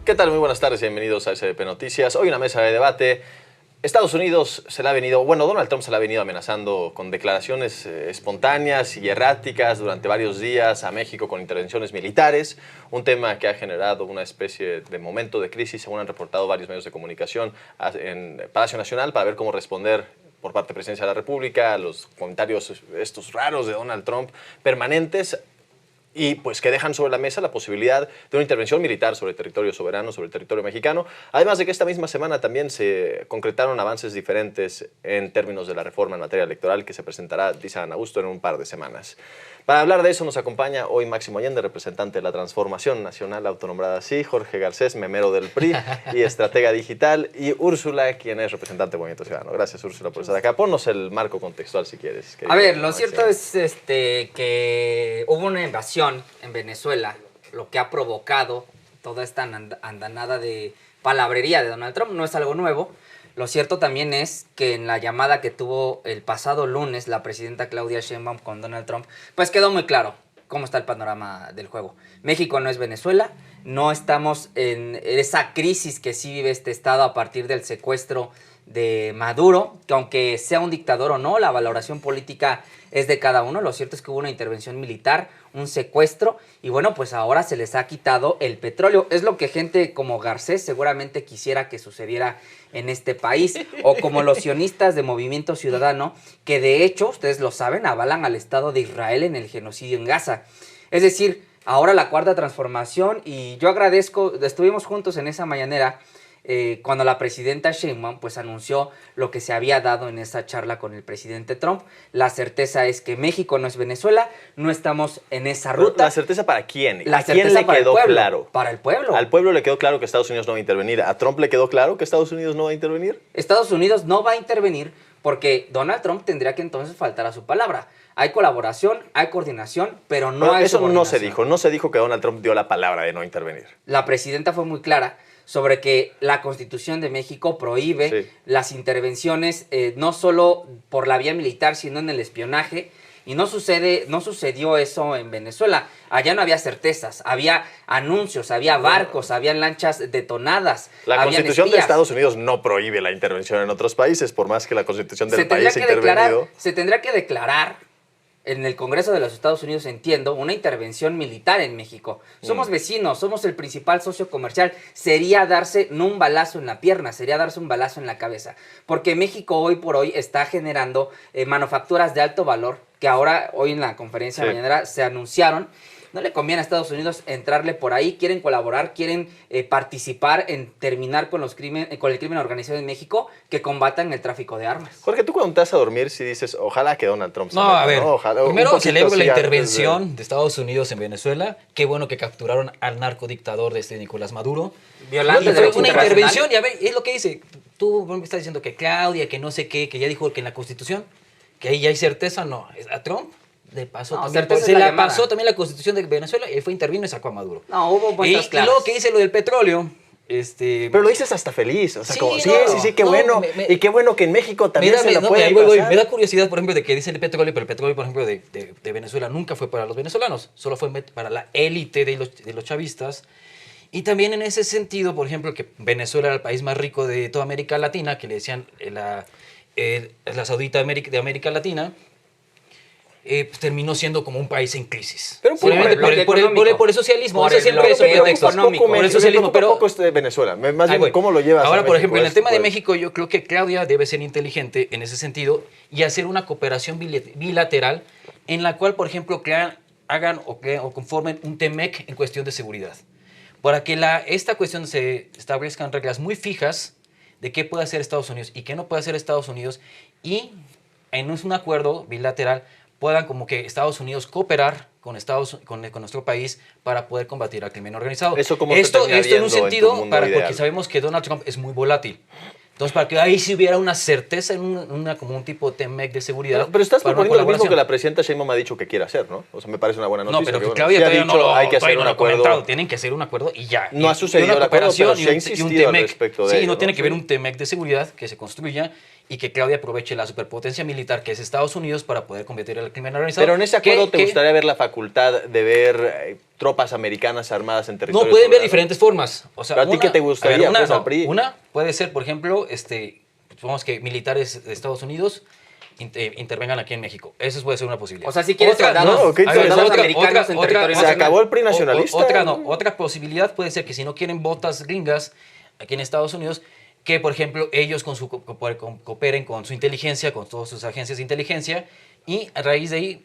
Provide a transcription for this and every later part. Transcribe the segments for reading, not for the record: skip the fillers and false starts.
¿Qué tal? Muy buenas tardes y bienvenidos a SDP Noticias. Hoy una mesa de debate. Estados Unidos Donald Trump se la ha venido amenazando con declaraciones espontáneas y erráticas durante varios días a México con intervenciones militares, un tema que ha generado una especie de momento de crisis, según han reportado varios medios de comunicación en Palacio Nacional, para ver cómo responder por parte de Presidencia de la República a los comentarios estos raros de Donald Trump permanentes, y pues que dejan sobre la mesa la posibilidad de una intervención militar sobre el territorio soberano, sobre el territorio mexicano. Además de que esta misma semana también se concretaron avances diferentes en términos de la reforma en materia electoral que se presentará, dice Adán Augusto, en un par de semanas. Para hablar de eso nos acompaña hoy Máximo Allende, representante de la Transformación Nacional autonombrada así, Jorge Garcés, memero del PRI y estratega digital, y Úrsula, quien es representante del Movimiento Ciudadano. Gracias, Úrsula, por estar acá. Ponnos el marco contextual si quieres. A ver, lo cierto es que hubo una invasión en Venezuela, lo que ha provocado toda esta andanada de palabrería de Donald Trump. No es algo nuevo. Lo cierto también es que en la llamada que tuvo el pasado lunes la presidenta Claudia Sheinbaum con Donald Trump, pues quedó muy claro cómo está el panorama del juego. México no es Venezuela, no estamos en esa crisis que sí vive este estado a partir del secuestro de Maduro, que aunque sea un dictador o no, la valoración política es de cada uno. Lo cierto es que hubo una intervención militar, un secuestro, y bueno, pues ahora se les ha quitado el petróleo. Es lo que gente como Garcés seguramente quisiera que sucediera en este país, o como los sionistas de Movimiento Ciudadano, que de hecho, ustedes lo saben, avalan al Estado de Israel en el genocidio en Gaza. Es decir, ahora la Cuarta Transformación, y yo agradezco, estuvimos juntos en esa mañanera, cuando la presidenta Sheinbaum pues anunció lo que se había dado en esa charla con el presidente Trump. La certeza es que México no es Venezuela, no estamos en esa ruta. ¿La certeza para quién? La ¿A quién le quedó claro? Para el pueblo. Al pueblo le quedó claro que Estados Unidos no va a intervenir. ¿A Trump le quedó claro que Estados Unidos no va a intervenir? Estados Unidos no va a intervenir porque Donald Trump tendría que entonces faltar a su palabra. Hay colaboración, hay coordinación, pero no hay eso subordinación. No se dijo que Donald Trump dio la palabra de no intervenir. La presidenta fue muy clara sobre que la Constitución de México prohíbe las intervenciones no solo por la vía militar, sino en el espionaje. Y no sucedió eso en Venezuela. Allá no había certezas, había anuncios, había barcos, había lanchas detonadas. La Constitución de Estados Unidos no prohíbe la intervención en otros países, por más que la Constitución del país ha intervenido. Se tendría que declarar en el Congreso de los Estados Unidos, entiendo, una intervención militar en México. Somos vecinos, somos el principal socio comercial. Sería darse no un balazo en la pierna, sería darse un balazo en la cabeza. Porque México hoy por hoy está generando manufacturas de alto valor que ahora, hoy en la conferencia mañanera, se anunciaron. No le conviene a Estados Unidos entrarle por ahí, quieren colaborar, quieren participar en terminar con el crimen organizado en México, que combatan el tráfico de armas. Jorge, tú cuando te vas a dormir si dices, ojalá que Donald Trump se meta, a ver, ¿no? Ojalá, primero celebro la intervención de Estado Unidos en Venezuela. Qué bueno que capturaron al narcodictador de Nicolás Maduro. Violando y fue una intervención, y a ver, es lo que dice. Tú estás diciendo que Claudia, que no sé qué, que ya dijo que en la Constitución, que ahí ya hay certeza, no. A Trump le pasó pasó también la Constitución de Venezuela y intervino y sacó a Maduro. No, hubo muestras claras. Y luego que dice lo del petróleo. Pero lo dices hasta feliz, o sea, qué bueno, y qué bueno que en México también se lo puede pasar. Me da curiosidad, por ejemplo, de que dicen el petróleo, pero el petróleo, por ejemplo, de Venezuela nunca fue para los venezolanos, solo fue para la élite de los chavistas. Y también en ese sentido, por ejemplo, que Venezuela era el país más rico de toda América Latina, que le decían la Saudita de América Latina, pues terminó siendo como un país en crisis. Pero por el socialismo. Eso siempre es un pretexto. Por el socialismo, pero poco es de Venezuela. Más bien, ¿cómo lo llevas ahora, a por ejemplo, en el tema de México, yo creo que Claudia debe ser inteligente en ese sentido y hacer una cooperación bilateral en la cual, por ejemplo, hagan o conformen un TEMEC en cuestión de seguridad. Para que esta cuestión se establezcan reglas muy fijas de qué puede hacer Estados Unidos y qué no puede hacer Estados Unidos, y en un acuerdo bilateral puedan como que Estados Unidos cooperar con nuestro país para poder combatir al crimen organizado. Esto en un sentido, porque sabemos que Donald Trump es muy volátil. Entonces, para que ahí sí hubiera una certeza como un tipo de TEMEC de seguridad. Pero estás proponiendo lo mismo que la presidenta Sheinbaum ha dicho que quiere hacer, ¿no? O sea, me parece una buena noticia. No, pero que Claudia todavía no lo hay que hacer un acuerdo. Tienen que hacer un acuerdo y ya. No ha sucedido el acuerdo, pero sí ha insistido al respecto de Sí, ello, no tiene que haber un TEMEC de seguridad que se construya y que Claudia aproveche la superpotencia militar que es Estados Unidos para poder combatir el crimen organizado. Pero en ese acuerdo ¿te gustaría ver la facultad de ver tropas americanas armadas en territorio no, pueden ver soberano? diferentes formas. O sea, ¿Pero a ti qué te gustaría, pues, al PRI? Una puede ser, por ejemplo, supongamos que militares de Estados Unidos intervengan aquí en México. Eso puede ser una posibilidad. O sea, si quieres Otra, soldados, no, qué soldados interesante. americanos en territorio Se nacional. acabó el PRI nacionalista. Otra posibilidad puede ser que si no quieren botas gringas aquí en Estados Unidos, que por ejemplo ellos cooperen con su inteligencia, con todas sus agencias de inteligencia y a raíz de ahí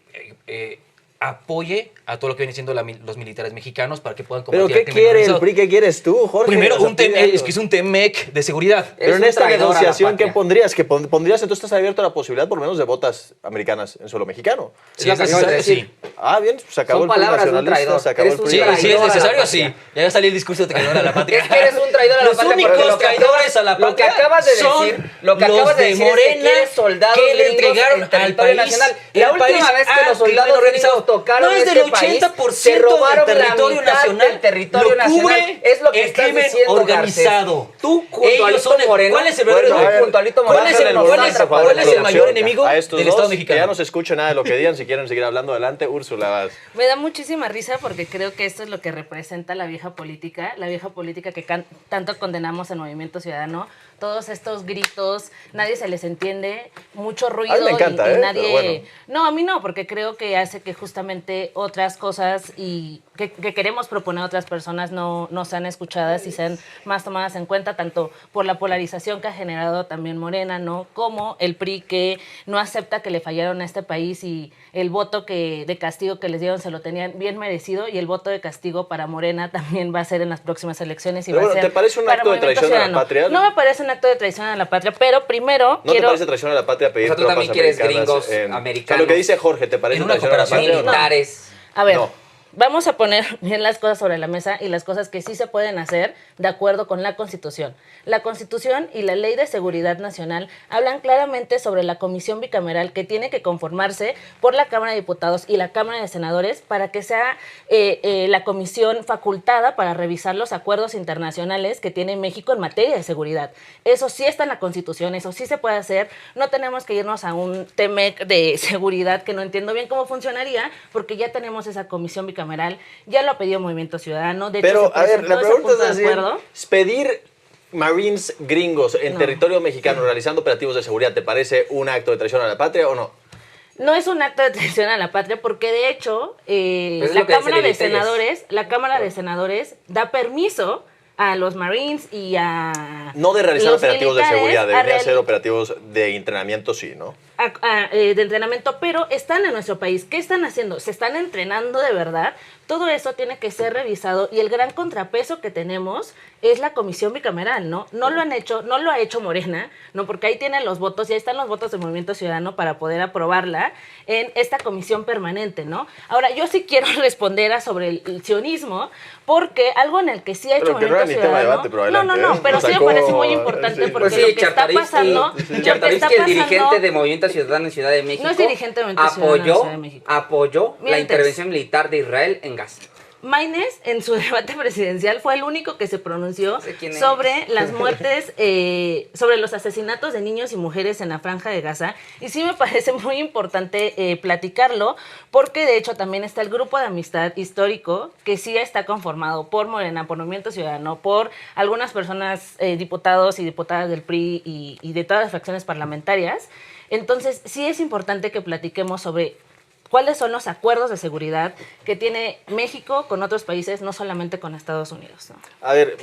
apoye a todo lo que vienen siendo los militares mexicanos para que puedan combatir ¿Pero qué el crimen quiere el organizado. PRI? ¿Qué quieres tú, Jorge? Primero, O sea, es que es un TEMEC de seguridad. Pero Es en un esta traidor a la negociación, ¿qué patria. pondrías? ¿Que pondrías entonces estás abierto a la posibilidad por lo menos de botas americanas en suelo mexicano? Es Si lo es que acabas de necesario, decir. sí. Ah, bien, se acabó Son el PRI palabras de un nacionalista, traidor. se acabó el Eres un PRI. Sí, traidor si es a la necesario, patria. sí. Ya salió el discurso de traidor a la patria. Es que eres un traidor a la Los patria. únicos porque lo que traidores a la Lo que patria acabas de son decir, lo que los acabas de de decir es que Morena quieres soldados que le gringos entregaron en territorio al país, nacional. el La última país vez que al los crimen soldados organizado. gringos tocaron No es del este país, 80% se robaron del territorio la mitad nacional, del territorio lo nacional. cubre Es lo que el estás crimen diciendo, organizado. Garcés. Tú junto a Ellos Alito son Moreno. ¿cuál es el verdadero Bueno, a ver, junto a Alito Moreno. ¿Cuál es el nos Bájale atrapa. por favor, ¿Cuál es el producción mayor enemigo a estos del dos, Estado que mexicano? ya no se escuche nada de lo que digan. Si quieren seguir hablando, adelante. Úrsula, vas. Me da muchísima risa porque creo que esto es lo que representa la vieja política que tanto condenamos en Movimiento Ciudadano. Todos estos gritos, nadie se les entiende, mucho ruido. A mí me encanta, y pero nadie... bueno. No, a mí no, porque creo que hace que justamente otras cosas y que queremos proponer a otras personas no sean escuchadas y sean más tomadas en cuenta, tanto por la polarización que ha generado también Morena, ¿no? Como el PRI, que no acepta que le fallaron a este país y el voto de castigo que les dieron se lo tenían bien merecido, y el voto de castigo para Morena también va a ser en las próximas elecciones. Y Pero va bueno, a ser ¿te parece un para acto de Movimiento traición a la Ciudadano. patria? No me parece un acto de traición a la patria, pero primero ¿No te parece traición a la patria pedir O sea, tú tropas también quieres americanas gringos en... americanos. O sea, lo que dice Jorge, ¿te parece En una traición a la cooperación patria o no? Militares. A ver, No. vamos a poner bien las cosas sobre la mesa y las cosas que sí se pueden hacer de acuerdo con la Constitución. La Constitución y la Ley de Seguridad Nacional hablan claramente sobre la comisión bicameral que tiene que conformarse por la Cámara de Diputados y la Cámara de Senadores para que sea la comisión facultada para revisar los acuerdos internacionales que tiene México en materia de seguridad. Eso sí está en la Constitución, eso sí se puede hacer. No tenemos que irnos a un TEMEC de seguridad que no entiendo bien cómo funcionaría, porque ya tenemos esa comisión bicameral, ya lo ha pedido Movimiento Ciudadano. De hecho, Pero, se a ver, presentó la ese pregunta punto es de así, acuerdo. pedir Marines gringos en No. territorio mexicano realizando operativos de seguridad, ¿te parece un acto de traición a la patria o no? No es un acto de traición a la patria porque de hecho es la lo que dice Cámara de Lili Telles. Senadores da permiso a los Marines y a No de realizar los operativos de militares seguridad, a deberían real- ser operativos de entrenamiento, sí, ¿no? de entrenamiento, pero están en nuestro país. ¿Qué están haciendo? ¿Se están entrenando de verdad? Todo eso tiene que ser revisado y el gran contrapeso que tenemos es la comisión bicameral, ¿no? No lo han hecho, no lo ha hecho Morena, ¿no? Porque ahí tienen los votos, ya están los votos del Movimiento Ciudadano para poder aprobarla en esta comisión permanente, ¿no? Ahora, yo sí quiero responder sobre el sionismo, porque algo en el que sí ha hecho Pero que no Movimiento era ni tema de Ciudadano... debate, pero adelante, no, ¿eh? pero Lo sí me sacó, parece muy importante sí. porque Pues sí, lo que está Chartarisky, pasando... Chartarisky, el dirigente de Movimiento Ciudadano en Ciudad de México, No es dirigente de Movimiento Ciudadano en Ciudad de México. apoyó la Mientes. intervención militar de Israel en Gaza. Maynes, en su debate presidencial, fue el único que se pronunció No sé quién es. sobre las muertes, sobre los asesinatos de niños y mujeres en la Franja de Gaza. Y sí me parece muy importante platicarlo, porque de hecho también está el grupo de amistad histórico, que sí está conformado por Morena, por Movimiento Ciudadano, por algunas personas, diputados y diputadas del PRI y de todas las fracciones parlamentarias. Entonces, sí es importante que platiquemos sobre cuáles son los acuerdos de seguridad que tiene México con otros países, no solamente con Estados Unidos, ¿no? A ver,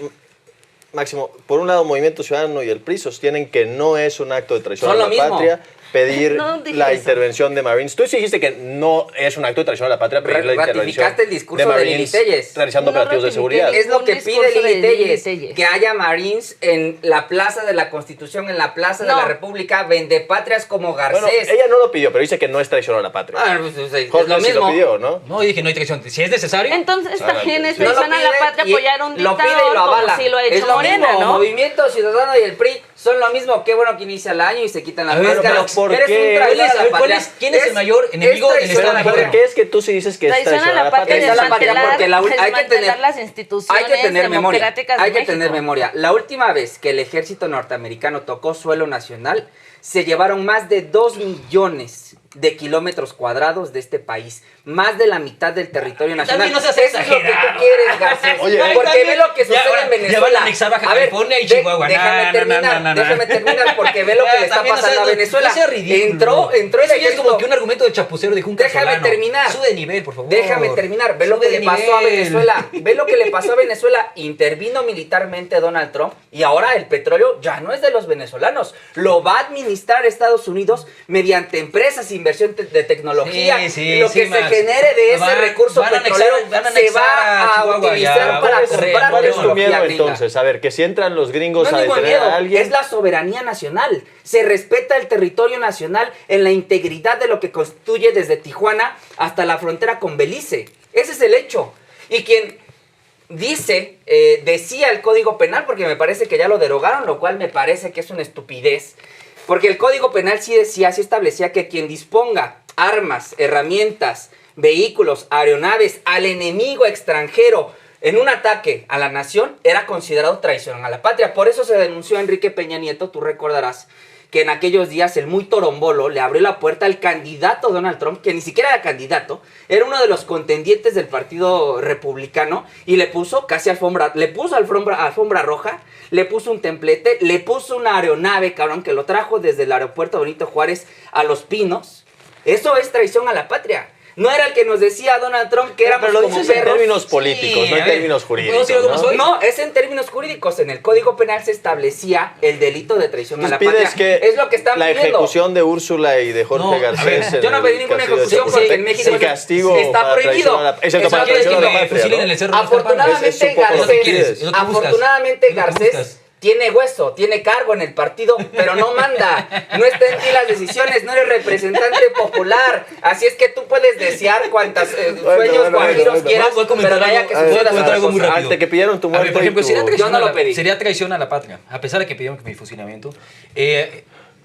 Máximo, por un lado Movimiento Ciudadano y el PRI sostienen que no es un acto de traición Son a lo la mismo. patria pedir No dije la eso. intervención de Marines. Tú sí dijiste que no es un acto de traición a la patria pedir la intervención Ratificaste el discurso de Marines Lili Telles. realizando No operativos de ratifiqué seguridad. ningún Es lo que discurso pide de Lili Telles, Telles. que haya Marines en la Plaza de la Constitución, en la Plaza de No. la República, vendepatrias como Bueno, Garcés. ella no lo pidió, pero dice que no es traición a la patria. Ah, pues, es Jorge lo sí mismo. lo pidió, ¿no? No, dije, no hay traición. Si es necesario. Entonces Adelante. también es No lo traición a la pide patria y apoyar un lo dictador, pide y lo como avala. sí lo ha Es hecho lo mismo Morena, mismo. ¿no? Movimiento Ciudadano y el PRI son lo mismo. Qué bueno que inicia el año y se quitan las A ver, máscaras. pero ¿por Eres qué? un traidor a la ¿Cuál patria. es- quién es el mayor enemigo del traición Estado a la mexicano? patria. ¿Por qué es que tú sí dices que es Traición a traición la patria, Traición a la patria, desmantelar, porque hay que desmantelar tener- las instituciones Hay que tener memoria. democráticas Hay de que tener México. memoria. La última vez que el ejército norteamericano tocó suelo nacional, se llevaron más de 2 millones de kilómetros cuadrados de este país. Más de la mitad del territorio nacional. También no seas Eso es lo que tú exagerado. quieres, Garcés. Oye, porque también- ve lo que ya, sucede ahora, en ya Venezuela. van a anexar Baja A ver, California y Chihuahua. Déjame terminar, déjame terminar, porque ve lo que le está También, o sea, pasando a Venezuela. No sea ridículo. Entró el Eso ya es ejército. como que un argumento de chapucero de Junca Déjame Solano. terminar. Sube de nivel, por favor. Déjame terminar. Ve lo Sube que de le pasó a nivel. Venezuela. Ve lo que le pasó a Venezuela. Intervino militarmente Donald Trump y ahora el petróleo ya no es de los venezolanos. Lo va a administrar Estados Unidos mediante empresas de inversión de tecnología. Sí, sí, y lo sí, que se Max. genere de ese Van- recurso van a anexar- petrolero van a se anexar va a a Chihuahua utilizar ya. para ¿Cuál es- comprar ¿Cuál es tu tecnología miedo gringa. entonces? A ver, que si entran los gringos No a es ningún detener miedo, a alguien. es la soberanía nacional. Se respeta el territorio nacional en la integridad de lo que constituye desde Tijuana hasta la frontera con Belice. Ese es el hecho. Y quien decía el Código Penal, porque me parece que ya lo derogaron, lo cual me parece que es una estupidez. Porque el Código Penal sí decía, sí establecía que quien disponga armas, herramientas, vehículos, aeronaves al enemigo extranjero en un ataque a la nación era considerado traición a la patria. Por eso se denunció a Enrique Peña Nieto, tú recordarás, que en aquellos días el muy torombolo le abrió la puerta al candidato Donald Trump, que ni siquiera era candidato, era uno de los contendientes del Partido Republicano, y le puso casi alfombra roja, le puso un templete, le puso una aeronave, cabrón, que lo trajo desde el aeropuerto Benito Juárez a Los Pinos. Eso es traición a la patria. No era el que nos decía Donald Trump que éramos Pero lo como dices en perros. términos políticos, Sí, no en a ver, términos ¿puedo jurídicos. decir algo más ¿no? hoy? No, es en términos jurídicos. En el Código Penal se establecía el delito de traición a Pues la pides patria. que Es lo que están la pidiendo. ejecución de Úrsula y de Jorge No, a Garcés. ver, en yo no el pedí ninguna castillo de ejecución porque en México el castigo está para prohibido. traición a la, excepto Está para ¿Quieres traición que a la me patria, fusilen ¿no? en el cerro de las Afortunadamente Es un poco lo que Garcés, quieres, es lo que buscas. afortunadamente Es lo que Garcés buscas. tiene hueso, tiene cargo en el partido, pero no manda, no está en ti las decisiones, no eres representante popular, así es que tú puedes desear cuantas sueños guajiros quieras, Voy a comentar pero de ahí a algo- que voy a suceda comentar algo muy cosa. rápido. Ante que pidieron tu A ver, muerte por ejemplo, y tu- sería traición, Yo no lo a la- pedí. sería traición a la patria, a pesar de que pidieron mi fusilamiento.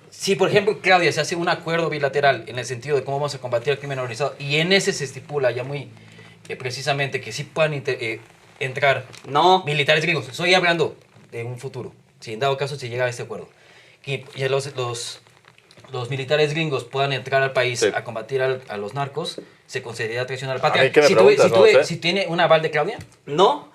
Si, por ejemplo, Claudia, se hace un acuerdo bilateral en el sentido de cómo vamos a combatir el crimen organizado, y en ese se estipula ya muy precisamente que sí puedan entrar No, militares gringos. Estoy hablando de un futuro, si en dado caso se llega a este acuerdo. Que ya los militares gringos puedan entrar al país Sí. a combatir a los narcos, se consideraría traición a la patria. A mí, ¿qué me si, preguntas? No sé. si tiene un aval de Claudia. no.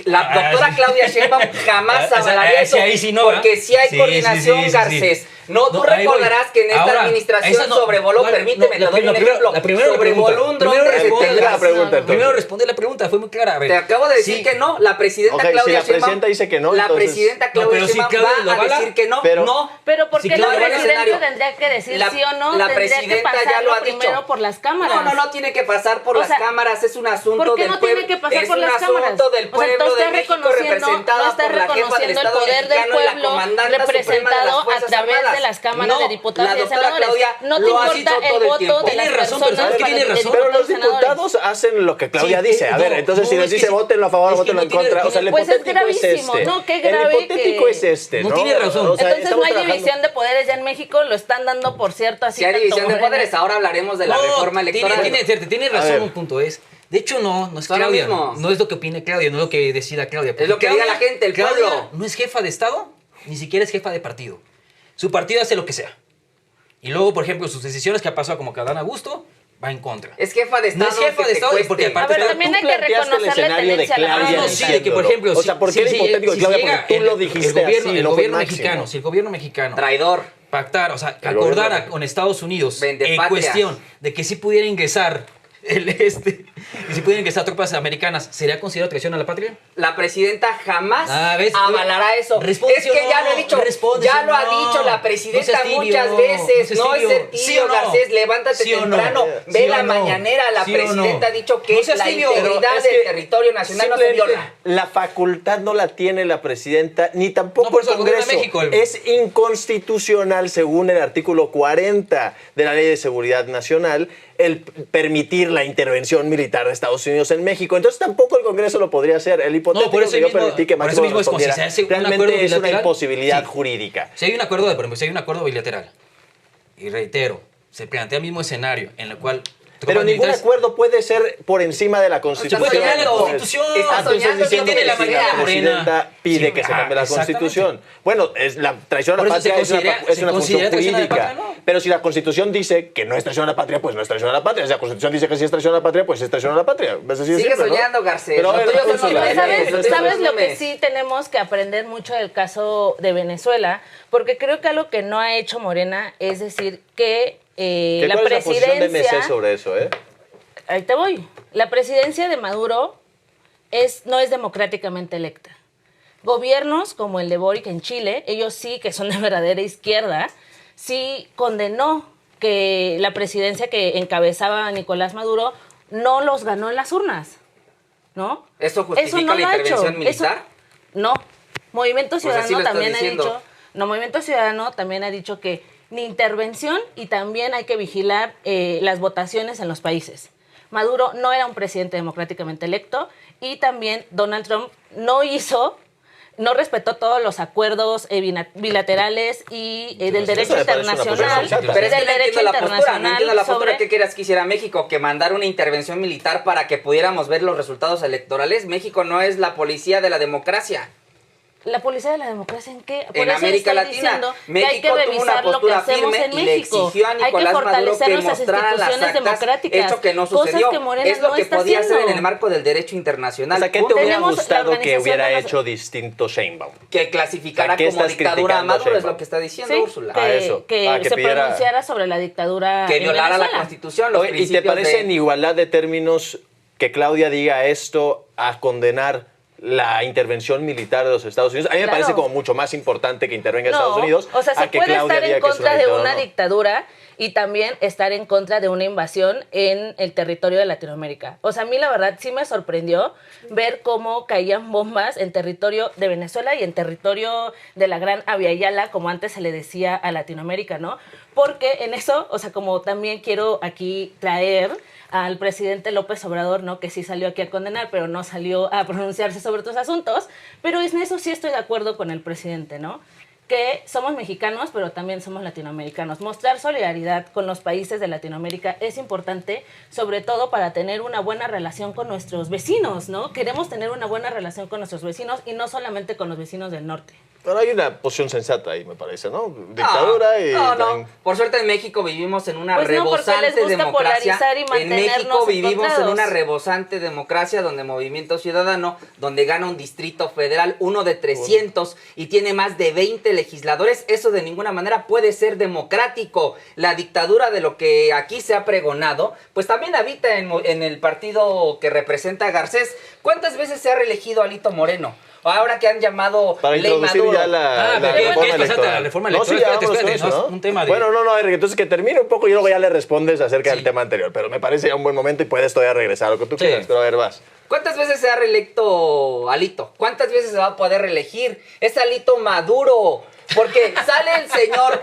La doctora sí. Claudia Sheinbaum jamás O sea, avalaría eso, sí, ahí sí no, porque ¿verdad? sí hay Sí, coordinación, sí, sí, sí, Garcés. sí. No, tú ahí voy. recordarás que en esta Ahora, administración esa no- sobrevoló, no, permíteme, te la doy un primera- ejemplo, la primera sobrevoló pregunta. un dron Primero de responde la 70. pregunta, entonces. Primero responde la pregunta, fue muy clara. A ver, Te acabo de decir sí. que no, la presidenta Ok, si Claudia la presidenta Sheinbaum, dice que no, la entonces- presidenta No, Claudia pero si Sheinbaum Claudia lo va a avala, decir que no, pero- no. Pero ¿por Si qué la Claudia va al presidenta escenario. tendría que decir La- sí o no? la Tendría que presidenta ya pasarlo lo ha dicho. primero por las cámaras. No tiene que pasar por O las sea, cámaras, es un asunto ¿por qué del no pueblo. tiene que pasar es por un las cámaras? asunto del O sea, pueblo tú de estás México reconociendo, representada no estás por la jefa del reconociendo el Estado poder del mexicano y la pueblo comandanta suprema de las representado a Fuerzas través Armadas. de las cámaras No, de diputados la y de doctora senadores. Claudia No te lo ha importa dicho todo el el voto tiempo. de las Tiene razón, personas pero ¿sabes qué para tiene de razón? Pero diputados los y senadores. diputados hacen lo que Claudia Sí, dice. A ver, no, entonces si no, les es que dice sí. votenlo a favor, Es que votenlo no en tiene- contra. O sea, el Pues es hipotético es gravísimo, este. ¿no? Qué El grave hipotético que- es este, No ¿no? tiene razón. O sea, Entonces no estamos hay trabajando- división de poderes ya en México, lo están dando por cierto así. Si hay tanto división de Morena. poderes, ahora hablaremos de la reforma electoral. Tiene A razón ver. un punto, es. De hecho, no es Son lo Claudia. mismo. No es lo que opine Claudia, no es lo que decida Claudia. Es lo que diga la gente, el Claudia pueblo. no es jefa de Estado, ni siquiera es jefa de partido. Su partido hace lo que sea. Y luego, por ejemplo, sus decisiones que ha pasado como que dan a gusto, va en contra. Es jefa de No Estado. es jefa que de te Estado, cueste. porque A aparte ver, también Tú hay que planteaste el reconocerle escenario de tenencia a la Claudia mano. no, sí, de que por ejemplo, O sea, ¿por qué el hipotético de Claudia? Porque tú lo dijiste el gobierno, así, el no fue gobierno máximo. mexicano, si el gobierno mexicano Traidor. pactara, o sea, El gobierno acordara mexicano. con Estados Unidos en Vendepatrias. cuestión de que sí pudiera ingresar y si pudieran ingresar tropas americanas, ¿sería considerado traición a la patria? La presidenta jamás ¿Ves? avalará eso. Responde Es sí o que no, ya lo he dicho, responde ya sí o lo ha no. dicho la No presidenta seas tibio, muchas veces. seas No es ser tibio. ¿Sí tibio, o no? Garcés, levántate ¿Sí o no? temprano. ¿Sí Ve o la no? mañanera, la ¿Sí o no? presidenta ha dicho que No seas la tibio. integridad Pero es que del territorio nacional no se simplemente viola. La facultad no la tiene la presidenta, ni tampoco No, por el eso el gobierno Congreso. de México, Es inconstitucional, según el artículo 40 de la Ley de Seguridad Nacional, el permitir la intervención militar de Estados Unidos en México. Entonces tampoco el Congreso lo podría hacer. El hipotético No, por eso que yo mismo- permití que por Máximo eso mismo es como si respondiera, se hace un acuerdo realmente es una bilateral. imposibilidad Sí. jurídica. Si hay un acuerdo, por ejemplo, si hay un acuerdo bilateral, y reitero, se plantea el mismo escenario en el cual... Pero ningún acuerdo puede ser por encima de la Se Constitución. puede cambiar la Entonces, Constitución. Está soñando diciendo que tiene la que si mayoría. la presidenta pide Sí, que se cambie la exactamente. Constitución. Bueno, es la traición a la Por eso se patria es considera- una se función considera traición a la jurídica. patria, ¿no? Pero si la Constitución dice que no es traición a la patria, pues no es traición a la patria. Si la Constitución dice que sí es traición a la patria, pues es traición a la patria. Es así de Sigue simple, ¿no? soñando, Garcés. Pero a Lo ver, tuyo son Úrsula, los ya, memes. ¿Sabes, ya, ¿sabes lo que memes. sí tenemos que aprender mucho del caso de Venezuela? Porque creo que algo que no ha hecho Morena es decir que ¿Qué la cuál es la posición de presidencia... MC sobre eso, eh? Ahí te voy. La presidencia de Maduro no es democráticamente electa. Gobiernos como el de Boric en Chile, ellos sí que son de verdadera izquierda, sí condenó que la presidencia que encabezaba Nicolás Maduro no los ganó en las urnas, ¿no? ¿Eso justifica no la lo ha intervención hecho. militar? No. Movimiento Pues así Ciudadano lo está también ha diciendo. dicho... No, Movimiento Ciudadano también ha dicho que ni intervención y también hay que vigilar las votaciones en los países. Maduro no era un presidente democráticamente electo y también Donald Trump no respetó todos los acuerdos bilaterales y del derecho me parece una posición internacional. sensata. Pero es del que no derecho entiendo la postura, no internacional entiendo la postura sobre- que quieras que hiciera México, que mandar una intervención militar para que pudiéramos ver los resultados electorales. México no es la policía de la democracia. ¿La policía de la democracia en qué? Por En eso América estoy Latina, diciendo que hay México que tuvo una revisar lo que postura hacemos firme en y le México. exigió a Hay que Nicolás Maduro fortalecer que nuestras mostrara las instituciones actas, democráticas. hecho que no cosas sucedió. que Morena Es lo no que está podía hacer haciendo. en el marco del derecho internacional. O sea, ¿qué te Punto. hubiera Tenemos la gustado que Organización hubiera de las- hecho distinto Sheinbaum? Que clasificara ¿A qué como estás dictadura a criticando a Maduro, es Sheinbaum? lo que está diciendo Sí, Úrsula. Ah, eso. que Que se pidiera- pronunciara sobre la dictadura Que en violara la Venezuela. Constitución, los Oye, ¿y te principios parece de... en igualdad de términos que Claudia diga esto a condenar la intervención militar de los Estados Unidos? A mí me Claro. parece como mucho más importante que intervenga Estados Unidos o sea, a se que puede Claudia estar diga en que es contra de dictadura, una ¿no? dictadura y también estar en contra de una invasión en el territorio de Latinoamérica. O sea, a mí la verdad sí me sorprendió ver cómo caían bombas en territorio de Venezuela y en territorio de la Gran Abya Yala, como antes se le decía a Latinoamérica, ¿no? Porque en eso, o sea, como también quiero aquí traer al presidente López Obrador, ¿no? Que sí salió aquí a condenar, pero no salió a pronunciarse sobre otros asuntos. Pero en eso sí estoy de acuerdo con el presidente, ¿no? Que somos mexicanos, pero también somos latinoamericanos. Mostrar solidaridad con los países de Latinoamérica es importante, sobre todo para tener una buena relación con nuestros vecinos, ¿no? Queremos tener una buena relación con nuestros vecinos y no solamente con los vecinos del norte. Pero hay una posición sensata ahí, me parece, ¿no? Dictadura y... No. Por suerte en México vivimos en una Pues no, porque les rebosante gusta democracia. polarizar y En mantenernos México vivimos en encontrados. una rebosante democracia donde Movimiento Ciudadano, donde gana un distrito federal, uno de 300 y tiene más de 20 legisladores, eso de ninguna manera puede ser democrático. La dictadura de lo que aquí se ha pregonado, pues también habita en el partido que representa a Garcés. ¿Cuántas veces se ha reelegido Alito Moreno? Ahora que han llamado Para ley introducir Maduro. ya la pero reforma ¿quieres pasarte electoral. a la reforma No, sí, electoral? ya Espérate, vamos con espérate, eso, no, ¿no? es un tema de- Bueno, no, Eric, entonces que termine un poco y luego ya le respondes acerca del Sí. tema anterior. Pero me parece ya un buen momento y puedes todavía regresar a lo que tú Sí. quieras. Pero a ver, vas. ¿Cuántas veces se ha reelecto Alito? ¿Cuántas veces se va a poder reelegir? Es Alito Maduro. Porque sale el señor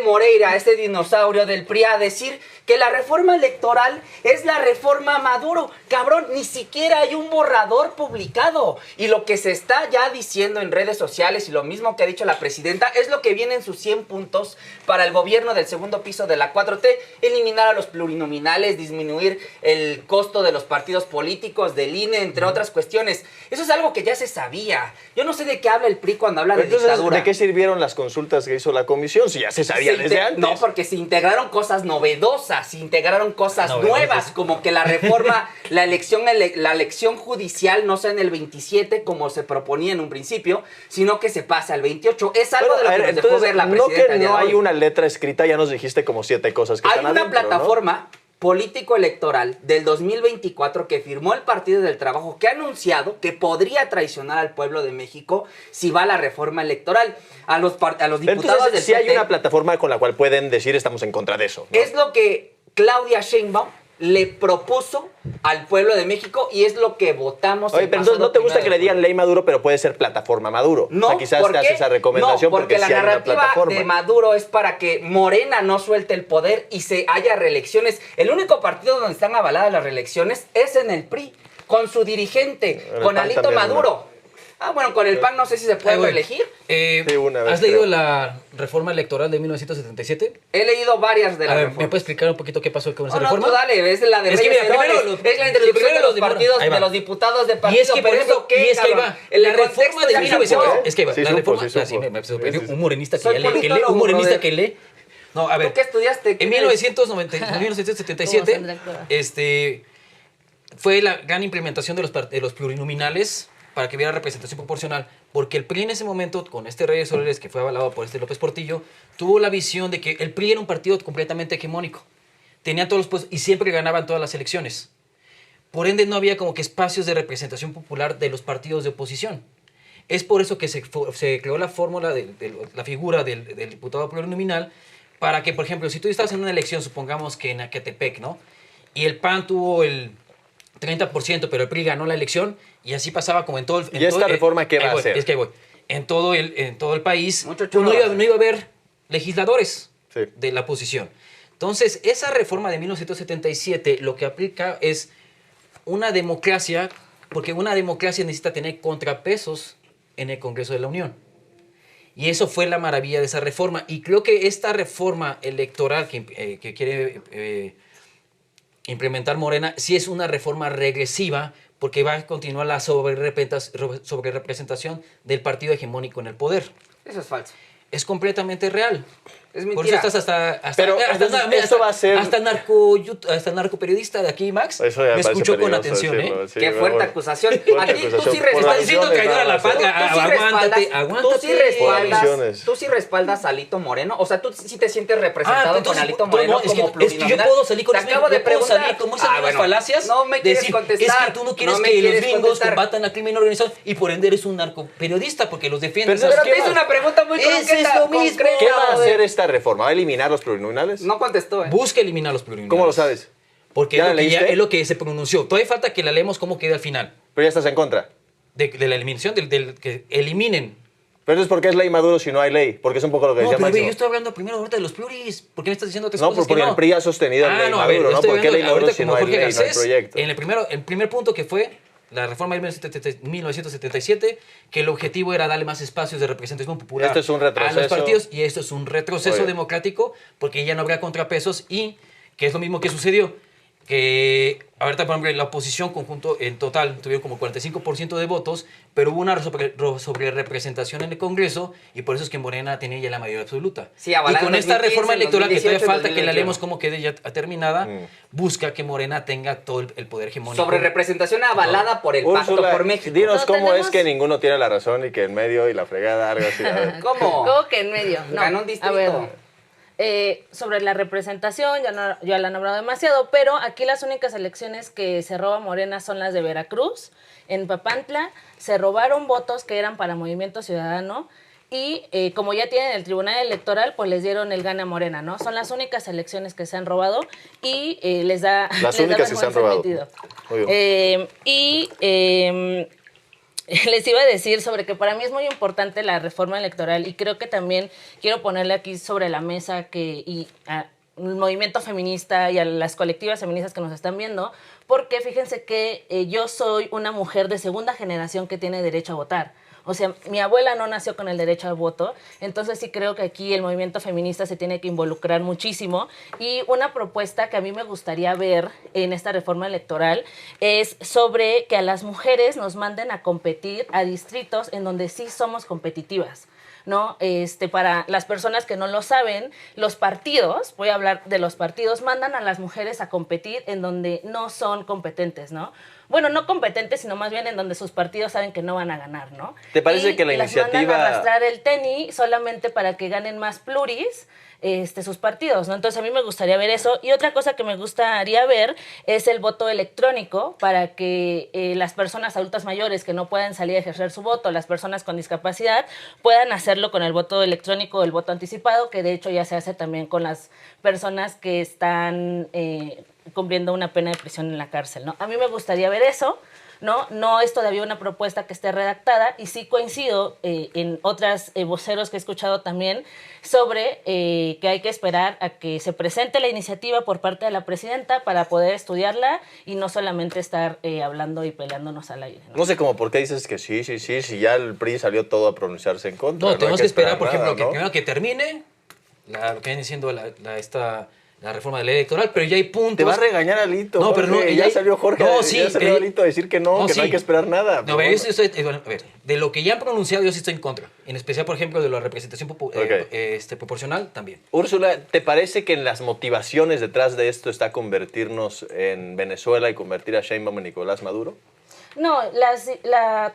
Moreira, este dinosaurio del PRI, a decir que la reforma electoral es la reforma Maduro. Cabrón, ni siquiera hay un borrador publicado. Y lo que se está ya diciendo en redes sociales y lo mismo que ha dicho la presidenta es lo que viene en sus 100 puntos para el gobierno del segundo piso de la 4T. Eliminar a los plurinominales, disminuir el costo de los partidos políticos, del INE, entre otras cuestiones. Eso es algo que ya se sabía. Yo no sé de qué habla el PRI cuando habla de Entonces, dictadura. ¿de qué sirvieron las consultas que hizo la comisión? Si ya se sabía Se desde inte- antes. No, porque se integraron cosas novedosas, se integraron cosas Novedosas. nuevas, como que la reforma, la elección judicial no sea en el 27 como se proponía en un principio, sino que se pase al 28. Es algo Bueno, de lo a que ver, nos dejó entonces, ver la no presidenta. que el día no de hay hoy. una letra escrita, ya nos dijiste como 7 cosas que Hay están una adentro, ¿no? plataforma político-electoral del 2024 que firmó el Partido del Trabajo, que ha anunciado que podría traicionar al pueblo de México si va la reforma electoral. A los Pero diputados entonces, del sí hay PT, una plataforma con la cual pueden decir estamos en contra de eso, ¿no? es lo que Claudia Sheinbaum le propuso al pueblo de México y es lo que votamos. Oye, en pero entonces pasado no te gusta primero que de le digan julio. ley Maduro, pero puede ser plataforma Maduro. No, o sea, quizás ¿por te hace qué? esa recomendación No, porque la sí hay una narrativa plataforma. de Maduro es para que Morena no suelte el poder y se haya reelecciones. El único partido donde están avaladas las reelecciones es en el PRI, con su dirigente, En el con PAN Alito también, Maduro. Ah, bueno, con el PAN no sé si se puede Ahí voy. reelegir. Sí, una vez, ¿Has leído creo. la reforma electoral de 1977? He leído varias de A las ver, reformas. ¿me puedes explicar un poquito qué pasó con esa No, reforma? tú dale, es la de Es que Reyes mira, primero Herodes, lo- es la introducción primero de lo los demora. partidos, Ahí va. de los diputados de Y partido, es que, por pero ejemplo, ¿eso qué, y es que ahí cabrón? va. El La contexto reforma de ya 1900. cambió. Es que ahí va. Sí La supo, reforma. sí Ah, sí, supo. me sorprendió. Sí, sí. Un morenista que Soy ya lee. politólogo, Un morenista brother. que lee. No, a ver. ¿Tú qué estudiaste? En ¿Quién eres? 1977, Como Sandra fue la gran implementación de los plurinominales para que hubiera representación proporcional, porque el PRI en ese momento, con este Reyes Soleres, que fue avalado por este López Portillo, tuvo la visión de que el PRI era un partido completamente hegemónico. Tenía todos los puestos y siempre ganaban todas las elecciones. Por ende, no había como que espacios de representación popular de los partidos de oposición. Es por eso que se creó la fórmula, la figura del diputado plurinominal, para que, por ejemplo, si tú estabas en una elección, supongamos que en Acatepec, ¿no? Y el PAN tuvo el 30%, pero el PRI ganó la elección, y así pasaba como en todo el... ¿Y esta reforma qué va a hacer? Es que ahí voy. En todo el país, Mucho pues chulo no va a iba a haber legisladores Sí. de la oposición. Entonces, esa reforma de 1977 lo que aplica es una democracia, porque una democracia necesita tener contrapesos en el Congreso de la Unión. Y eso fue la maravilla de esa reforma. Y creo que esta reforma electoral que quiere implementar Morena sí es una reforma regresiva, porque va a continuar la sobrerepresentación del partido hegemónico en el poder. Eso es falso. Es completamente real. Es Por mentira. eso estás hasta Pero, entonces, esto va a ser- hasta narcoperiodista de aquí, Max, Eso ya me parece escuchó con peligroso atención, decirlo, ¿eh? sí, Qué pero fuerte bueno. acusación. Fuerte Aquí tú acusación. sí Por Estás respaldas. diciendo que ayuda a la acusaciones patria. Tú sí Aguántate, respaldas, aguántate. tú sí respaldas a Alito Moreno. O sea, tú sí te sientes representado entonces, con Alito no, Moreno es que como yo plurinominal. puedo salir con Te esas acabo de yo puedo preguntar. salir como esas mismas falacias. No me quieres decir, contestar. Es que tú no quieres me que los quieres gringos contestar. combatan al crimen organizado y por ende eres un narcoperiodista porque los defiendes. Pero Pero ¿qué te hice más? una pregunta muy Ese concreta. es lo mismo. concreta, ¿Qué va a brother. hacer esta reforma? ¿Va a eliminar los plurinominales? No contestó, Busca eliminar los plurinominales. ¿Cómo lo sabes? Porque ¿Ya es la lo, que leíste? es lo que se pronunció. Todavía falta que la leemos cómo queda al final. Pero ya estás en contra. De la eliminación, que eliminen. Pero entonces, ¿por qué es ley Maduro si no hay ley? Porque es un poco lo que No, decía pero ve, Máximo. yo estoy hablando primero ahorita de los pluris. ¿Por qué me estás diciendo otras No, cosas porque que no? el PRI ha sostenido el ley no, a ver, Maduro, ¿no? estoy ¿Por qué ley hablando Maduro ahorita si no como hay Jorge ley, no hay Garcés, proyecto? en el primer punto que fue la reforma de 1977, que el objetivo era darle más espacios de representación popular Esto es un a los retroceso. partidos, y esto es un retroceso Oye. democrático, porque ya no habrá contrapesos, y que es lo mismo que sucedió, que ahorita, por ejemplo, la oposición conjunto en total tuvieron como 45% de votos, pero hubo una sobrerepresentación en el Congreso, y por eso es que Morena tenía ya la mayoría absoluta. Sí, y avalada con en esta 2015, reforma electoral, que todavía 2018, falta que la 2021. leemos como quede ya terminada, busca que Morena tenga todo el poder hegemónico. Sobre representación avalada por el Pacto Úrsula, por México. dinos No, cómo tenemos- es que ninguno tiene la razón y que en medio y la fregada, algo así. A ver. ¿Cómo? ¿Cómo que en medio? No. Ganó un distrito. A ver, sobre la representación, ya la han hablado demasiado, pero aquí las únicas elecciones que se roba Morena son las de Veracruz. En Papantla se robaron votos que eran para Movimiento Ciudadano y como ya tienen el Tribunal Electoral, pues les dieron el gane a Morena, ¿no? Son las únicas elecciones que se han robado y les da... Las les da únicas que se han vergüenza robado. admitido. Muy bien. Les iba a decir sobre que para mí es muy importante la reforma electoral y creo que también quiero ponerle aquí sobre la mesa al movimiento feminista y a las colectivas feministas que nos están viendo, porque fíjense que yo soy una mujer de segunda generación que tiene derecho a votar. O sea, mi abuela no nació con el derecho al voto, entonces sí creo que aquí el movimiento feminista se tiene que involucrar muchísimo. Y una propuesta que a mí me gustaría ver en esta reforma electoral es sobre que a las mujeres nos manden a competir a distritos en donde sí somos competitivas, ¿no? Para las personas que no lo saben, los partidos, voy a hablar de los partidos, mandan a las mujeres a competir en donde no son competentes, ¿no? Bueno, no competentes, sino más bien en donde sus partidos saben que no van a ganar, ¿no? ¿Te parece Y que la las mandan iniciativa- a arrastrar el tenis solamente para que ganen más pluris, sus partidos, ¿no? Entonces a mí me gustaría ver eso. Y otra cosa que me gustaría ver es el voto electrónico para que las personas adultas mayores que no puedan salir a ejercer su voto, las personas con discapacidad, puedan hacerlo con el voto electrónico o el voto anticipado, que de hecho ya se hace también con las personas que están cumpliendo una pena de prisión en la cárcel, ¿no? A mí me gustaría ver eso, ¿no? No es todavía una propuesta que esté redactada y sí coincido en otras voceros que he escuchado también sobre que hay que esperar a que se presente la iniciativa por parte de la presidenta para poder estudiarla y no solamente estar hablando y peleándonos al aire, ¿no? No sé cómo por qué dices que sí, si ya el PRI salió todo a pronunciarse en contra. No, tenemos que esperar, por ejemplo, nada, que ¿no? primero que termine lo que viene siendo la reforma de la ley electoral, pero ya hay puntos. Te va a regañar Alito. No, pero no, Jorge, ya salió Jorge, no, ya sí, salió Alito a decir que no sí. hay que esperar nada. No, pero yo estoy, bueno, a ver, de lo que ya han pronunciado yo sí estoy en contra. En especial, por ejemplo, de la representación proporcional también. Úrsula, ¿te parece que en las motivaciones detrás de esto está convertirnos en Venezuela y convertir a Sheinbaum en Nicolás Maduro? No,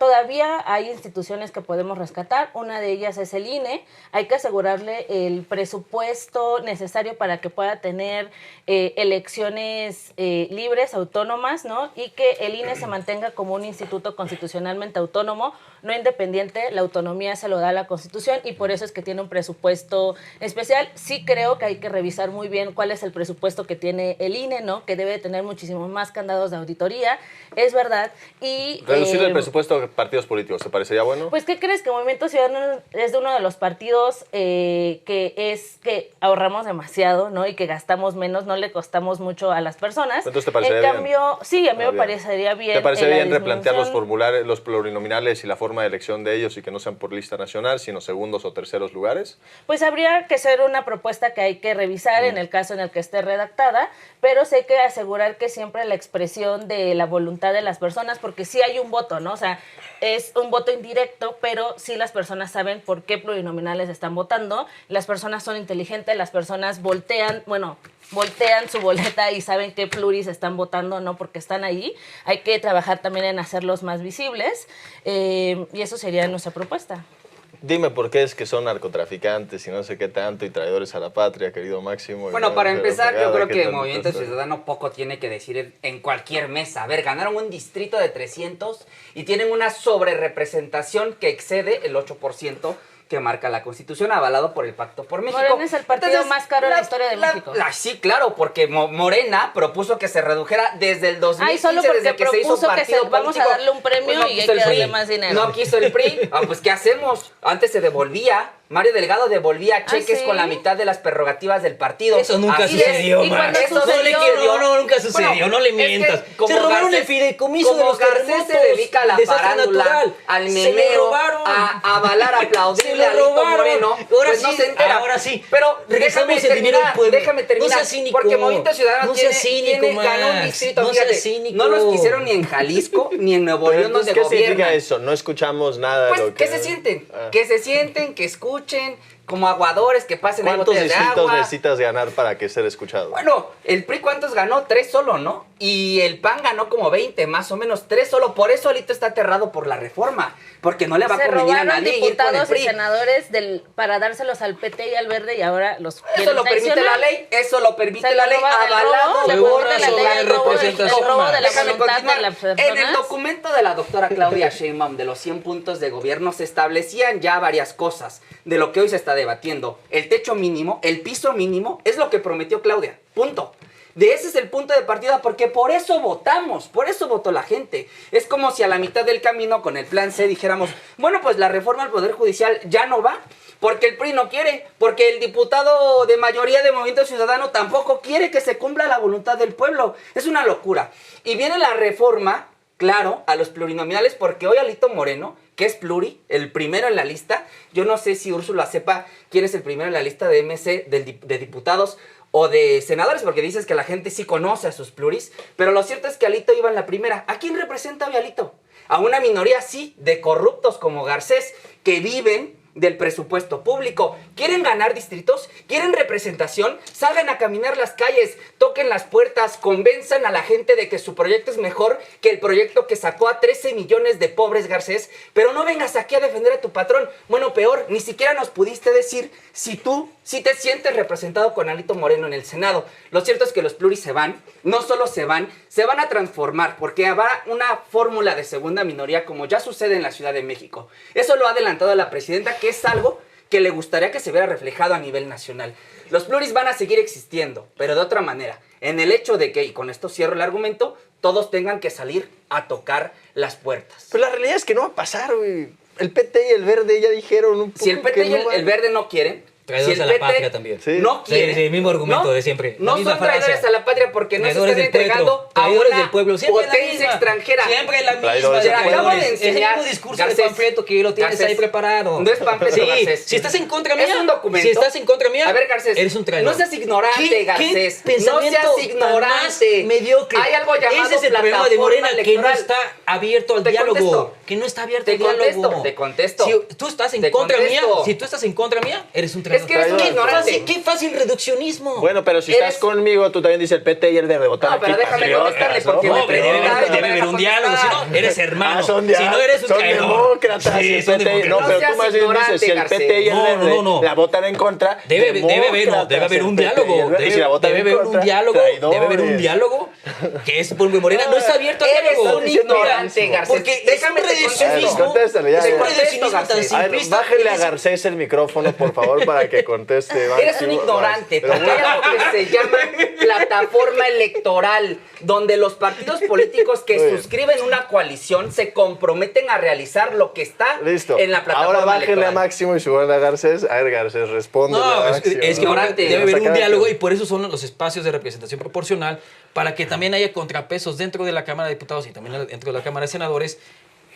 todavía hay instituciones que podemos rescatar. Una de ellas es el INE. Hay que asegurarle el presupuesto necesario para que pueda tener elecciones libres, autónomas, ¿no? Y que el INE se mantenga como un instituto constitucionalmente autónomo, no independiente. La autonomía se lo da la Constitución y por eso es que tiene un presupuesto especial. Sí creo que hay que revisar muy bien cuál es el presupuesto que tiene el INE, ¿no? Que debe tener muchísimos más candados de auditoría, es verdad. Y Reducir el presupuesto de partidos políticos, ¿te parecería bueno? pues, ¿qué crees? Que Movimiento Ciudadano es de uno de los partidos que ahorramos demasiado, ¿no? Y que gastamos menos, no le costamos mucho a las personas. Entonces, ¿te parecería En cambio, bien? sí, a mí me Bien. parecería bien. ¿Te parecería la bien replantear los disminución. formularios, los plurinominales y la forma de elección de ellos y que no sean por lista nacional, sino segundos o terceros lugares? Pues habría que ser una propuesta que hay que revisar en el caso en el que esté redactada, pero sí hay que asegurar que siempre la expresión de la voluntad de las personas, porque sí hay un voto, ¿no? O sea, es un voto indirecto, pero sí las personas saben por qué plurinominales están votando, las personas son inteligentes, las personas voltean su boleta y saben qué pluris están votando, no porque están ahí. Hay que trabajar también en hacerlos más visibles y eso sería nuestra propuesta. Dime por qué es que son narcotraficantes y no sé qué tanto y traidores a la patria, querido Máximo. Bueno, para empezar, yo creo que Movimiento Ciudadano Ciudadano poco tiene que decir en cualquier mesa. A ver, ganaron un distrito de 300 y tienen una sobrerepresentación que excede el 8% que marca la Constitución, avalado por el Pacto por México. Morena es el partido más caro en la historia de México. Sí, claro, porque Morena propuso que se redujera desde el 2015, solo porque desde que se hizo propuso que partido vamos a político. darle un premio Pues no y hay quiso que el darle PRI. más dinero. No quiso el PRI. Pues ¿qué hacemos? Antes se devolvía. Mario Delgado devolvía cheques ¿sí? con la mitad de las prerrogativas del partido. Eso nunca Así es. sucedió, y cuando Max. sucedió- No, nunca sucedió, Bueno, no le es que mientas. como Se robaron Garcés- el fideicomiso de como los Garcés terremotos, se dedica a la el desastre farándula, natural. al Se lo memeo, robaron. a avalar, a aplaudirle Se a lo Alito robaron. Moreno, Ahora pues no sí, se entera. ahora sí. Pero Regresamos déjame el dinero al terminar, pueblo. déjame terminar. No seas cínico. Porque Movimiento Ciudadano No seas cínico, ganó un Max. distrito. No Fíjate, seas cínico. no los quisieron ni en Jalisco, ni en Nuevo Pero León, donde entonces, ¿qué significa gobiernan. eso? No escuchamos nada de Pues lo que... que se sienten, Ah. que escuchen, como aguadores, que pasen ahí ¿Cuántos botellas de distritos agua. necesitas ganar para que ser escuchado? Bueno, el PRI ¿cuántos ganó? 3 solo, ¿no? Y el PAN ganó como 20, más o menos 3 solo. Por eso Alito está aterrado por la reforma, porque no le va a Se convenir a robaron nadie ir con el diputados y PRI. senadores para dárselos al PT y al Verde y ahora los Eso quieren lo permite traicionar. la ley, eso lo permite Se la lo ley, roba- el avalado robo, Fue le una permite la ley, sola el robo de la Déjame voluntad de continuar. las personas. En el documento de la doctora Claudia Sheinbaum de los 100 puntos de gobierno se establecían ya varias cosas de lo que hoy se está debatiendo. El techo mínimo, el piso mínimo, es lo que prometió Claudia. Punto. De ese es el punto de partida, porque por eso votamos, por eso votó la gente. Es como si a la mitad del camino con el plan C dijéramos, bueno, pues la reforma al Poder Judicial ya no va, porque el PRI no quiere, porque el diputado de mayoría de Movimiento Ciudadano tampoco quiere que se cumpla la voluntad del pueblo. Es una locura. Y viene la reforma, claro, a los plurinominales, porque hoy Alito Moreno, que es pluri, el primero en la lista, yo no sé si Úrsula sepa quién es el primero en la lista de MC de diputados o de senadores, porque dices que la gente sí conoce a sus pluris, pero lo cierto es que Alito iba en la primera. ¿A quién representa hoy Alito? A una minoría, sí, de corruptos como Garcés, que viven del presupuesto público. ¿Quieren ganar distritos? ¿Quieren representación? Salgan a caminar las calles, toquen las puertas, convenzan a la gente de que su proyecto es mejor que el proyecto que sacó a 13 millones de pobres, Garcés. Pero no vengas aquí a defender a tu patrón. Bueno, peor, ni siquiera nos pudiste decir si tú sí te sientes representado con Alito Moreno en el Senado. Lo cierto es que los pluris se van, no solo se van a transformar, porque habrá una fórmula de segunda minoría como ya sucede en la Ciudad de México. Eso lo ha adelantado la presidenta, que es algo que le gustaría que se viera reflejado a nivel nacional. Los pluris van a seguir existiendo, pero de otra manera, en el hecho de que, y con esto cierro el argumento, todos tengan que salir a tocar las puertas. Pero la realidad es que no va a pasar, güey. El PT y el Verde ya dijeron un poco Si el PT y que no el Verde no quieren, Traidores si el a la PT patria también. Sí. no quiere, Sí, el mismo argumento de siempre. La No misma son traidores frase. a la patria porque no se Traidores están del pueblo, entregando a traidores una del pueblo. Siempre la potencia misma. extranjera. Siempre la misma. Traidores Te del acabo pueblo. de Es el enseñar, mismo discurso Garcés, de panfleto que lo tienes Garcés, ahí preparado. no es panfleto, Sí, Garcés. si estás en contra mía, Es un documento. si estás en contra mía, A ver, Garcés, eres un traidor. no seas ignorante, ¿Qué Garcés. pensamiento No seas ignorante. tan más mediocre? Hay algo llamado Ese es el problema de Morena, plataforma que no electoral. está abierto al Te diálogo. contesto. Que no está abierto Te al diálogo. contesto, te contesto. Si tú estás en Te contra mía, contesto. si tú estás en contra mía, eres un traidor. Es que eres un ignorante. Qué fácil reduccionismo. Bueno, pero si Eres- estás conmigo, tú también dices el PT y el Verde votar No, pero aquí, déjame patriotas, contestarle ¿no? porque me No, pero preguntaron, debe haber un diálogo, si no, eres hermano. Si no eres un son traidor. demócratas. Sí, el son PT, demócratas. no, No pero seas tú más bien ignorante, dices, si el Garcés. PT y el No, Verde no. la votan en contra, Debe haber, no, demócratas, debe haber un el PT y el diálogo. Verde, y si la votan Debe en haber un contra, diálogo. Debe haber un traidores. diálogo que es porque Morena no está abierto al Eres diálogo. un ignorante, Mira, Garcés. porque Déjame es un te reduccionismo. contesto. Contéstale, ya, Es un ya. reduccionismo tan Garcés. A ver, simplista. bájele a Garcés el micrófono, por favor, para que conteste. Eres un Máximo. ignorante, Pero porque hay algo que se llama plataforma electoral, donde los partidos políticos que Muy bien. suscriben una coalición se comprometen a realizar lo que está Listo. en la plataforma Ahora bájenle electoral. a Máximo y suban a Garcés. A ver, Garcés, responde. No, es que Ignorante. debe haber un Sacar- diálogo y por eso son los espacios de representación proporcional, para que también haya contrapesos dentro de la Cámara de Diputados y también dentro de la Cámara de Senadores,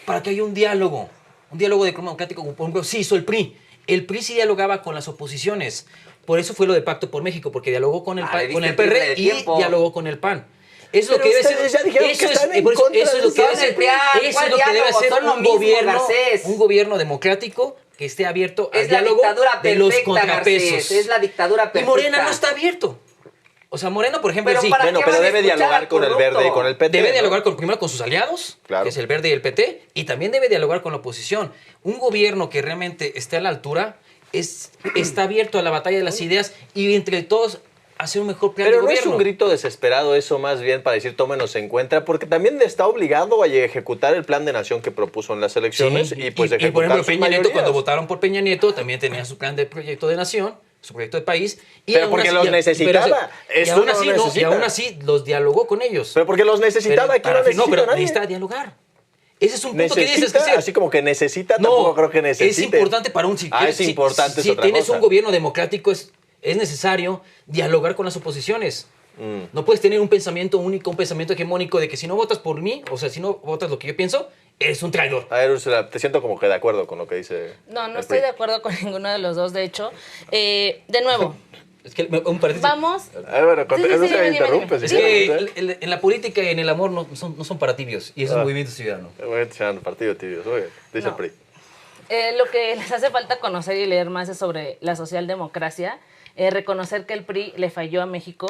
para que haya un diálogo democrático, como por ejemplo sí hizo el PRI. El PRI sí dialogaba con las oposiciones, por eso fue lo de Pacto por México, porque dialogó con el, Ah, le con el diste triple PRD de y tiempo. dialogó con el PAN. Eso es lo Pero que debe ustedes ser. ya dijeron que están en por eso- contra eso es del lo que debe PAN, ser. el PRI. Eso ¿Cuál es lo que debe diálogo? ser Son lo un mismo, gobierno, Garcés. un gobierno democrático que esté abierto al Es la diálogo dictadura de los perfecta, contrapesos. Garcés. Es la dictadura Y perfecta. Morena no está abierto. O sea, Morena, por ejemplo, Pero sí. para Bueno, qué pero van a debe escuchar dialogar al con el corrupto? Verde y con el PT. Debe ¿no? dialogar primero con sus aliados, Claro. que es el Verde y el PT, y también debe dialogar con la oposición. Un gobierno que realmente esté a la altura está abierto a la batalla de las ideas y entre todos hacer un mejor plan Pero de no es gobierno. un grito desesperado eso más bien para decir tómenos en cuenta, porque también está obligado a ejecutar el plan de nación que propuso en las elecciones Sí, y pues por ejecutar ejemplo, sus Peña Nieto, mayorías. cuando votaron por Peña Nieto, también tenía su plan de proyecto de nación, su proyecto de país. Y Pero aún porque así- los y- necesitaba. y Esto aún no así, lo y necesita. aún así los dialogó con ellos. Pero porque los necesitaba, aquí no necesita pero nadie. necesita dialogar. Ese es un punto que dices Necesita, que así como que necesita, tampoco creo que necesite. es importante para un... Es importante, es si otra tienes cosa. un gobierno democrático, es necesario dialogar con las oposiciones. No puedes tener un pensamiento único, un pensamiento hegemónico de que si no votas por mí, o sea, si no votas lo que yo pienso, eres un traidor. A ver, Úrsula, te siento como que de acuerdo con lo que dice. No, no el estoy PRI. de acuerdo con ninguno de los dos, de hecho. De nuevo, Es que un paréntesis. vamos... A ver, bueno, Sí, sí, no sí, se dime, interrumpe. dime. Es si que quieres, en la política y en el amor no son para tibios, y eso es movimiento ciudadano. Voy a echar partido tibio. Oye, dice el No. PRI. Lo que les hace falta conocer y leer más es sobre la socialdemocracia, reconocer que el PRI le falló a México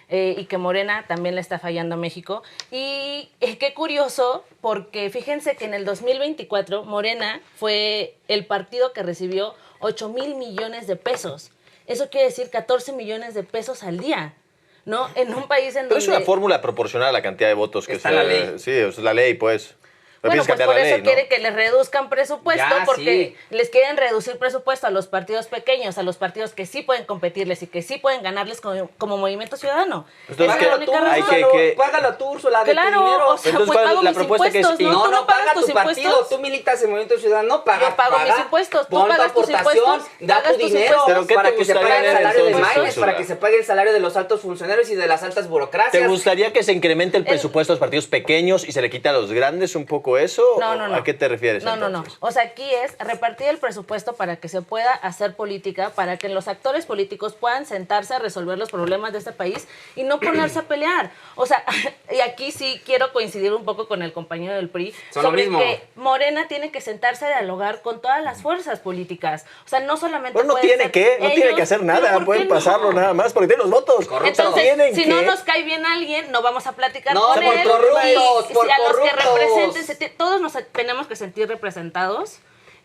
y que Morena también le está fallando a México. Y qué curioso, porque fíjense que en el 2024 Morena fue el partido que recibió 8,000 millones de pesos. Eso quiere decir 14 millones de pesos al día, ¿no? En un país en Pero es donde... una fórmula proporcional a la cantidad de votos que Está la ley. Sí, es la ley, pues. Pero Bueno, tienes que pues por cambiar la eso ley, ¿no? quiere que les reduzcan presupuesto, Ya, porque sí. les quieren reducir presupuesto a los partidos pequeños, a los partidos que sí pueden competirles y que sí pueden ganarles como Movimiento Ciudadano. Entonces, Esa es la ¿qué? única Hay razón. que- Págalo tú, Úrsula, de tu Claro, dinero. o sea, Entonces, pues ¿cuál es pago la mis propuesta que es- impuestos, ¿no? No, ¿Tú no no pagas paga tus tu partido. impuestos? Tú militas en Movimiento Ciudadano, paga. Yo pago mis impuestos, tú pon tu pagas tus aportación, impuestos, da pagas tu tus dinero impuestos. ¿Pero qué para te que se gustaría pague el ver salario de entonces, Maynes, Úrsula? para que se pague el salario de los altos funcionarios y de las altas burocracias. ¿Te gustaría que se incremente el presupuesto a los partidos pequeños y se le quita a los grandes un poco dijo eso? No, no, no. ¿A qué te refieres No, no, no. entonces? O sea, aquí es repartir el presupuesto para que se pueda hacer política, para que los actores políticos puedan sentarse a resolver los problemas de este país y no ponerse a pelear. O sea, y aquí sí quiero coincidir un poco con el compañero del PRI Son lo sobre mismo. que Morena tiene que sentarse a dialogar con todas las fuerzas políticas. O sea, no solamente Bueno, no pueden tiene ser que, no tiene ellos, que hacer pero nada, ¿por qué pueden no? pasarlo nada más porque tienen los votos. Correcto. Entonces, tienen si que... no nos cae bien alguien, no vamos a platicar No, con por él. corruptos, Y por si a los que corruptos. representen, todos nos tenemos que sentir representados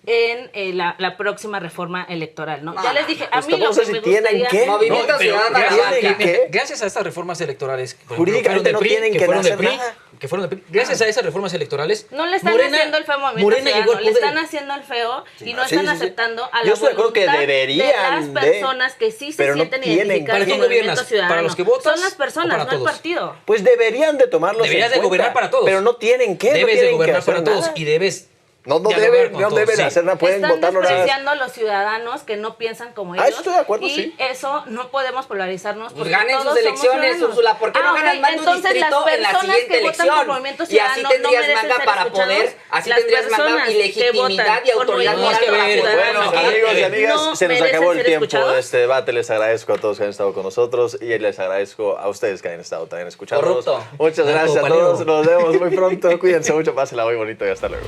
en la próxima reforma electoral, ¿no? Ya les dije, a pues mí lo tampoco sé que si me tienen gustaría... que. Movimiento No, pero Ciudadano gracias, Avanza. ¿qué? gracias a estas reformas electorales por ejemplo, Jurídicamente no tienen que fueron del hacer PRI, nada. que fueron del PRI, gracias a esas reformas electorales, No le están haciendo el feo movimiento Morena llegó ciudadano, al le poder. están haciendo el feo y no Sí, están sí, sí. aceptando a Yo la estoy de acuerdo que voluntad deberían de las personas que sí se pero no sienten tienen identificadas ¿Para con quién el movimiento gobiernas? ciudadano. ¿Para los que votas Son las o personas, para no el todos? partido. Pues deberían de tomarlos en Deberías de cuenta, gobernar para todos. Pero no tienen que, no Debes de tienen que gobernar hacer para todos nada. y debes No dialogar deben, con no todos, deben sí. hacer nada, pueden Están votarlo nada más. despreciando a los ciudadanos que no piensan como Ah, ellos. estoy de acuerdo, y sí. eso no podemos polarizarnos. Pues porque ganen todos sus somos elecciones, ciudadanos. Úrsula. ¿Por qué no ok, ganan más de un entonces las distrito en la personas siguiente que votan elección? por Movimiento Y así Ciudadano tendrías no merecen manga ser para escuchados. poder, así Las tendrías manga personas y que legitimidad votan y por autoridad Movimiento moral para poder. poder. Bueno, Aquí, amigos y amigas, no se nos merecen acabó el ser tiempo escuchados. de este debate. Les agradezco a todos que han estado con nosotros y les agradezco a ustedes que han estado también escuchándonos. Corrupto. Muchas Narco gracias a palero. todos. Nos vemos muy pronto. Cuídense mucho, pásenla muy bonito y hasta luego.